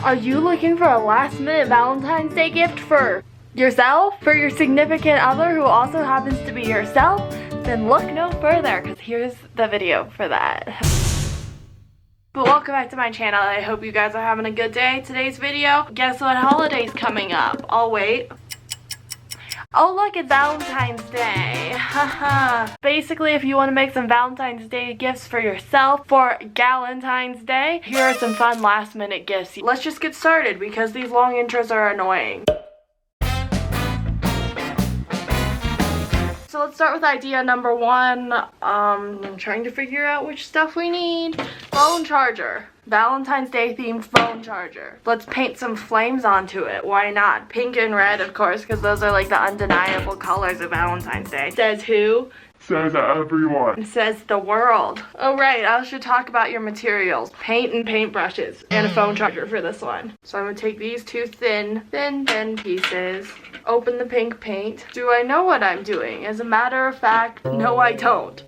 Are you looking for a last-minute Valentine's Day gift for yourself? For your significant other who also happens to be yourself? Then look no further, because here's the video for that. But welcome back to my channel. I hope you guys are having a good day. Today's video, guess what holiday's coming up? I'll wait. Oh look, it's Valentine's Day. Haha. Basically, if you want to make some Valentine's Day gifts for yourself for Galentine's Day, here are some fun last minute gifts. Let's just get started because these long intros are annoying. So let's start with idea number one. I'm trying to figure out which stuff we need. Phone charger. Valentine's Day themed phone charger. Let's paint some flames onto it. Why not? Pink and red, of course, because those are like the undeniable colors of Valentine's Day. Says who? Says everyone. It says the world. Oh right, I should talk about your materials. Paint and paintbrushes and a phone charger for this one. So I'm gonna take these two thin pieces. Open the pink paint. Do I know what I'm doing? As a matter of fact, no I don't.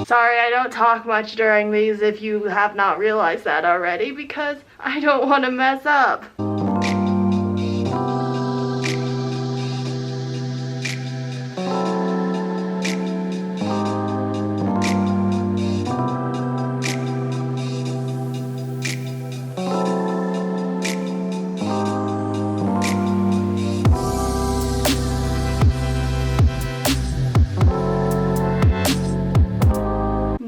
Sorry, I don't talk much during these if you have not realized that already, because I don't want to mess up.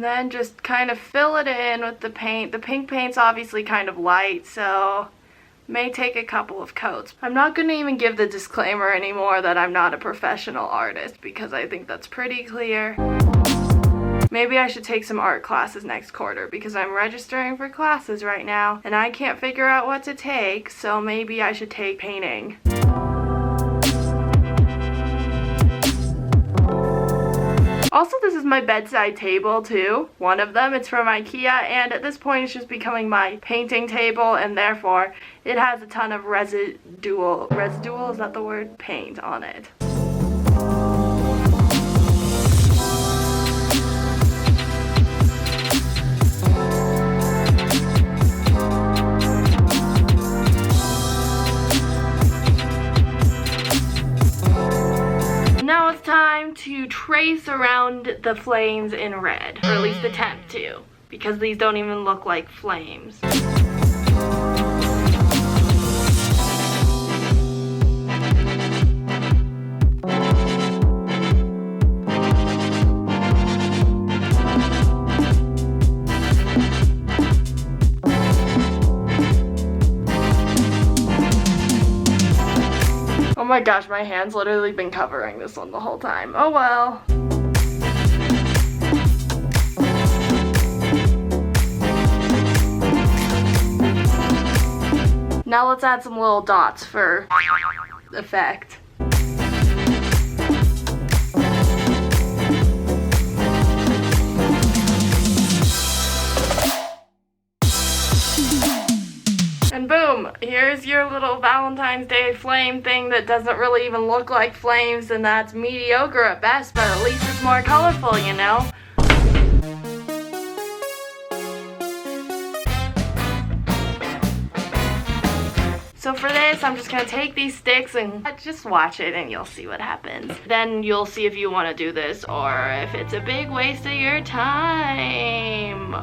Then just kind of fill it in with the paint. The pink paint's obviously kind of light, so may take a couple of coats. I'm not going to even give the disclaimer anymore that I'm not a professional artist because I think that's pretty clear. Maybe I should take some art classes next quarter because I'm registering for classes right now and I can't figure out what to take, so maybe I should take painting. Also, this is my bedside table too. One of them, it's from IKEA, and at this point it's just becoming my painting table, and therefore it has a ton of residual, is that the word? Paint on it. Now it's time to trace around the flames in red, or at least attempt to, because these don't even look like flames. Oh my gosh, my hand's literally been covering this one the whole time. Oh well. Now let's add some little dots for effect. And boom, here's your little Valentine's Day flame thing that doesn't really even look like flames, and that's mediocre at best, but at least it's more colorful, you know? So for this, I'm just gonna take these sticks and just watch it and you'll see what happens. Then you'll see if you wanna do this or if it's a big waste of your time.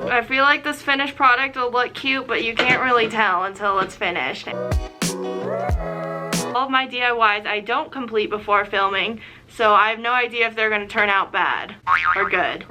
I feel like this finished product will look cute, but you can't really tell until it's finished. All of my DIYs I don't complete before filming, so I have no idea if they're going to turn out bad or good.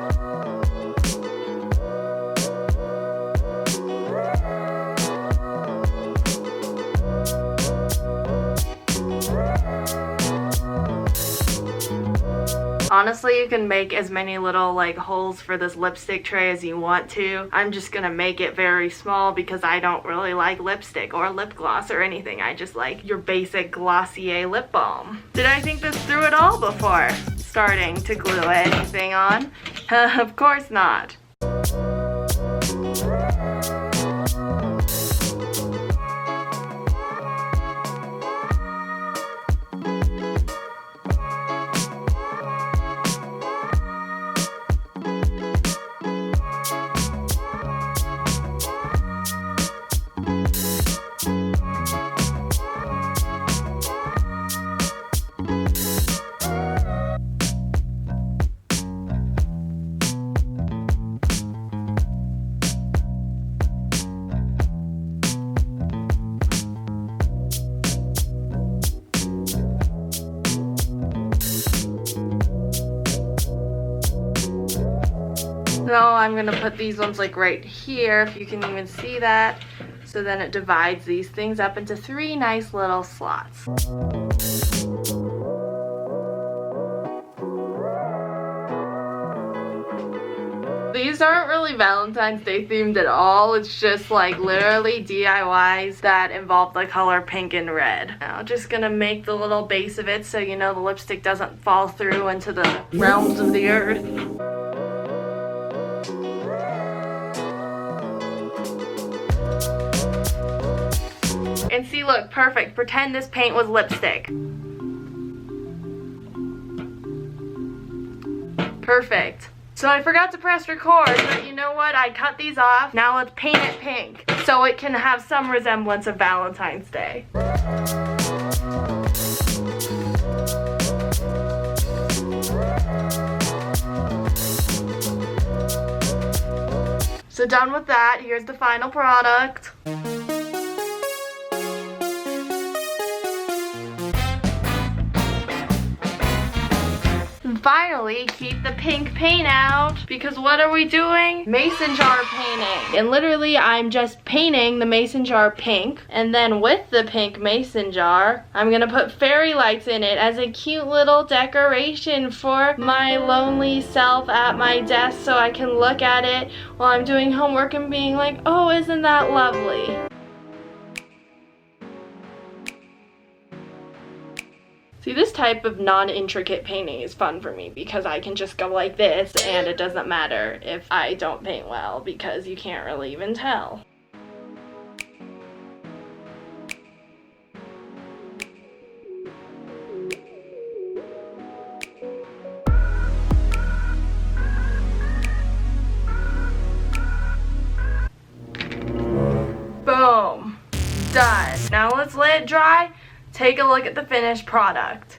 Honestly, you can make as many little like holes for this lipstick tray as you want to. I'm just gonna make it very small because I don't really like lipstick or lip gloss or anything. I just like your basic Glossier lip balm. Did I think this through at all before? starting to glue anything on. Of course not. So I'm gonna put these ones like right here, if you can even see that. So then it divides these things up into 3 nice little slots. These aren't really Valentine's Day themed at all. It's just like literally DIYs that involve the color pink and red. Now just gonna make the little base of it so you know the lipstick doesn't fall through into the realms of the earth. And see, look, perfect. Pretend this paint was lipstick. Perfect. So I forgot to press record, but you know what? I cut these off. Now let's paint it pink so it can have some resemblance of Valentine's Day. So done with that. Here's the final product. Finally, keep the pink paint out, because what are we doing? Mason jar painting. And literally I'm just painting the mason jar pink, and then with the pink mason jar I'm gonna put fairy lights in it as a cute little decoration for my lonely self at my desk, so I can look at it while I'm doing homework and being like, oh, isn't that lovely? See, this type of non-intricate painting is fun for me because I can just go like this and it doesn't matter if I don't paint well because you can't really even tell. Boom. Done. Now let's let it dry. Take a look at the finished product.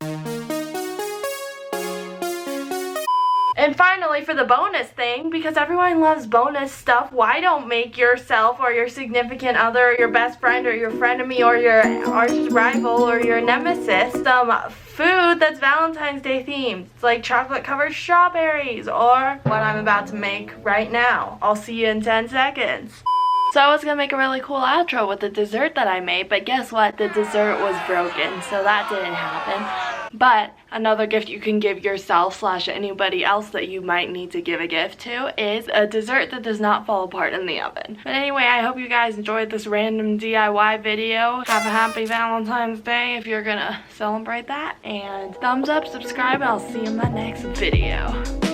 And finally, for the bonus thing, because everyone loves bonus stuff, why don't make yourself or your significant other or your best friend or your frenemy or your arch rival or your nemesis some food that's Valentine's Day themed. It's like chocolate covered strawberries or what I'm about to make right now. I'll see you in 10 seconds. So I was gonna make a really cool outro with the dessert that I made, but guess what? The dessert was broken, so that didn't happen. But another gift you can give yourself / anybody else that you might need to give a gift to is a dessert that does not fall apart in the oven. But anyway, I hope you guys enjoyed this random DIY video. Have a happy Valentine's Day if you're gonna celebrate that. And thumbs up, subscribe, and I'll see you in my next video.